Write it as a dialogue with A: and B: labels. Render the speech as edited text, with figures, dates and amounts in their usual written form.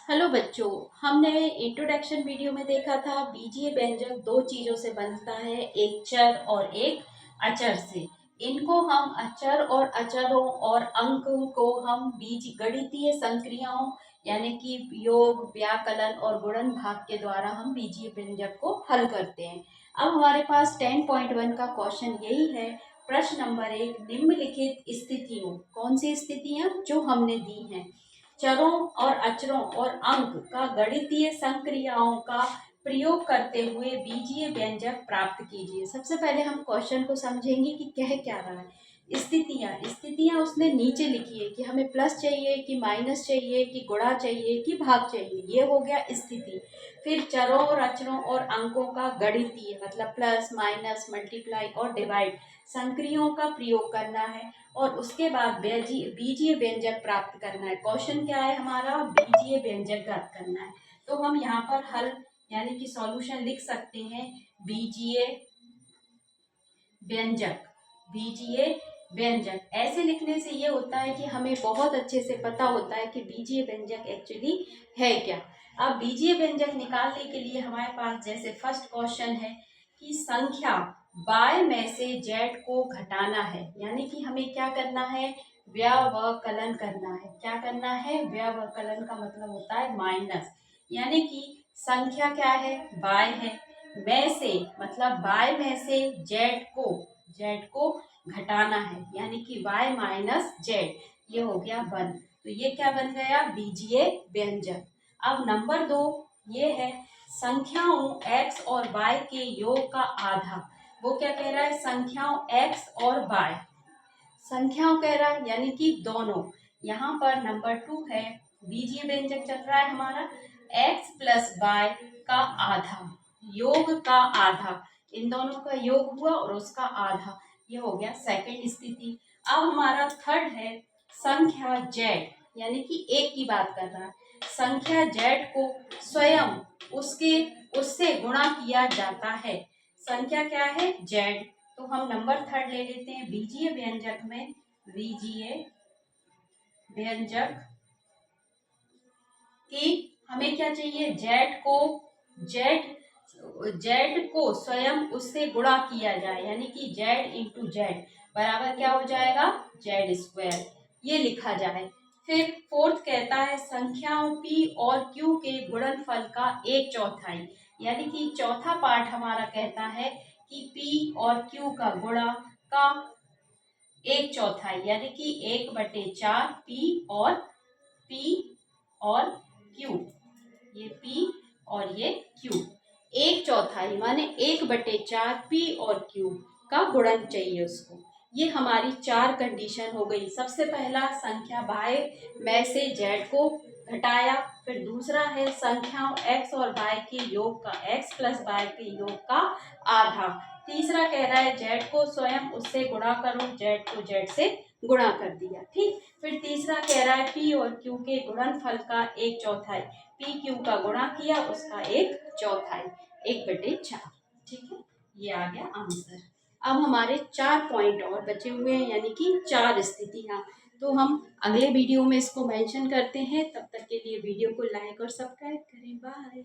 A: Hello बच्चों, हमने introduction video में देखा था बीजीय व्यंजक दो चीजों से बनता है, एक चर और एक अचर से। इनको हम अचर और अचरों और अंक को हम बीज गणितीय संक्रियाओं यानी कि योग, व्याकलन और गुणन भाग के द्वारा हम बीजीय व्यंजक को हल करते हैं। अब हमारे पास 10.1 का क्वेश्चन यही है। प्रश्न नंबर 1, निम्नलिखित स्थितियों, कौन सी स्थितियां जो हमने दी हैं, चरों और अचरों और अंक का गणितीय संक्रियाओं का प्रयोग करते हुए बीजीय व्यंजक प्राप्त कीजिए। सबसे पहले हम क्वेश्चन को समझेंगे कि कह क्या रहा है। स्थितियां उसने नीचे लिखी है कि हमें प्लस चाहिए कि माइनस चाहिए कि गुणा चाहिए कि भाग चाहिए, ये हो गया स्थिति। फिर चरों और अचरों और अंकों का गणितीय मतलब प्लस माइनस मल्टीप्लाई और डिवाइड संक्रियाओं का प्रयोग करना है और उसके बाद बीजीय व्यंजक प्राप्त करना है। क्वेश्चन क्या है हमारा, बीजीय व्यंजक ज्ञात करना है। तो हम यहाँ पर हल यानी कि सॉल्यूशन लिख सकते हैं, बीजीय व्यंजक। बीजीय व्यंजक ऐसे लिखने से ये होता है कि हमें बहुत अच्छे से पता होता है कि बीजीय व्यंजक एक्चुअली है क्या। अब बीजीय व्यंजक निकालने के लिए हमारे पास जैसे फर्स्ट क्वेश्चन है कि संख्या y में से z को घटाना है, यानी कि हमें क्या करना है, व्यवकलन करना है। क्या करना है, व्यवकलन का मतलब होता है माइनस, यानी कि संख्या क्या है, y है, में से मतलब y में से z को घटाना है, यानी कि y माइनस z, ये हो गया 1। तो ये क्या बन गया, बीजीय व्यंजक। अब नंबर 2 ये है संख्याओं x और y के योग का आधा। वो क्या कह रहा है, संख्याओं x और y, संख्याओं कह रहा है यानी कि दोनों। यहाँ पर नंबर 2 है, बीजीय व्यंजक चल रहा है हमारा x प्लस y का आधा, योग का आधा, इन दोनों का योग हुआ और उसका आधा, ये हो गया सेकंड स्थिति। अब हमारा थर्ड है संख्या z, यानी कि एक की बात कर रहा है, संख्या z को स्वयं उससे गुणा किया जाता है। संख्या क्या है, z, तो हम नंबर थर्ड ले लेते हैं बीजीय व्यंजक में। बीजीय व्यंजक कि हमें क्या चाहिए, z को स्वयं उससे गुणा किया जाए, यानी कि z इंटू जेड बराबर क्या हो जाएगा, z स्क्वायर, ये लिखा जाए। फिर फोर्थ कहता है संख्याओं p और q के गुणनफल का 1/4, यानी कि चौथा पार्ट हमारा कहता है कि p और q का गुणा का 1/4, यानी कि 1/4 p और q, ये p और ये q, 1/4 माने 1/4 p और q का गुणन चाहिए उसको। ये हमारी 4 कंडीशन हो गई। सबसे पहला संख्या y में से z को घटाया, फिर दूसरा है संख्याओं x और y के योग का, x प्लस y के योग का आधा, तीसरा कह रहा है z को स्वयं उससे गुणा करो, z को z से गुणा कर दिया, ठीक। फिर तीसरा कह रहा है p और q के गुणनफल का 1/4, p q का गुणा किया उसका 1/4, 1/4, ठीक है, ये आ गया आंसर। अब हमारे 4 पॉइंट और बचे हुए हैं, यानी कि 4 स्थितियां। तो हम अगले वीडियो में इसको मेंशन करते हैं। तब तक के लिए वीडियो को लाइक और सब्सक्राइब करें। बाय।